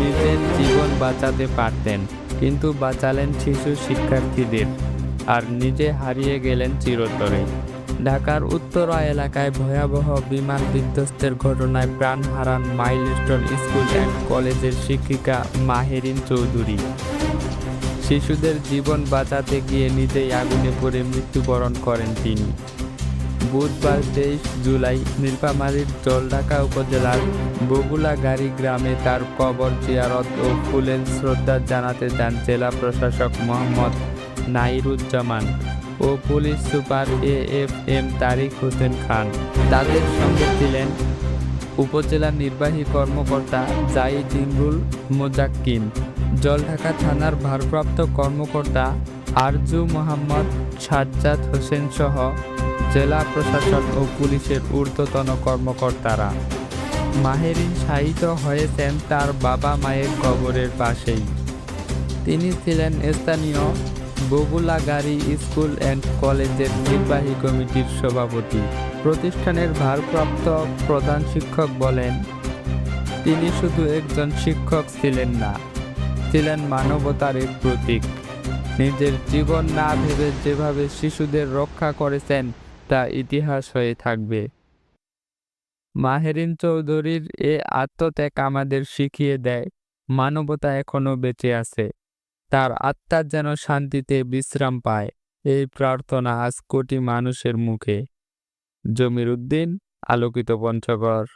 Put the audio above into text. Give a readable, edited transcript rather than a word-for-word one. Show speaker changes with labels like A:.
A: নিজের জীবন বাঁচাতে পারতেন, কিন্তু বাঁচালেন শিশু শিক্ষার্থীদের আর নিজে হারিয়ে গেলেন চিরতরে। ঢাকার উত্তরা এলাকায় ভয়াবহ বিমান বিধ্বস্তের ঘটনায় প্রাণ হারান মাইলস্টোন স্কুল অ্যান্ড কলেজের শিক্ষিকা মাহেরিন চৌধুরী। শিশুদের জীবন বাঁচাতে গিয়ে নিজেই আগুনে পড়ে মৃত্যুবরণ করেন তিনি। বুধবার 23 জুলাই নীলফামারীর জলঢাকা উপজেলার বগুলাগাড়ি গ্রামে তার কবর জিয়ারত ও ফুলেল শ্রদ্ধা জানাতে যান জেলা প্রশাসক মোহাম্মদ নাহিরুজ্জামান ও পুলিশ সুপার AFM তারিক হোসেন খান। তাদের সঙ্গে ছিলেন উপজেলা নির্বাহী কর্মকর্তা জাহিদ ইমরুল মোজাক্কিম, জলঢাকা থানার ভারপ্রাপ্ত কর্মকর্তা আরজু মোহাম্মদ সাজ্জাদ হোসেন সহ জেলা প্রশাসন ও পুলিশের ঊর্ধ্বতন কর্মকর্তারা। মাহেরিন শায়িত হয়েছেন তার বাবা মায়ের কবরের পাশেই। তিনি ছিলেন স্থানীয় বগুলাগাড়ি স্কুল অ্যান্ড কলেজের নির্বাহী কমিটির সভাপতি। প্রতিষ্ঠানের ভারপ্রাপ্ত প্রধান শিক্ষক বলেন, তিনি শুধু একজন শিক্ষক ছিলেন না, ছিলেন মানবতার এক প্রতীক। নিজের জীবন না ভেবে যেভাবে শিশুদের রক্ষা করেছেন তা ইতিহাস হয়ে থাকবে। মাহেরিন চৌধুরীর এ আত্মত্যাগ আমাদের শিখিয়ে দেয়, মানবতা এখনো বেঁচে আছে। তার আত্মা যেন শান্তিতে বিশ্রাম পায়, এই প্রার্থনা আজ কোটি মানুষের মুখে। জমির উদ্দিন, আলোকিত পঞ্চগড়।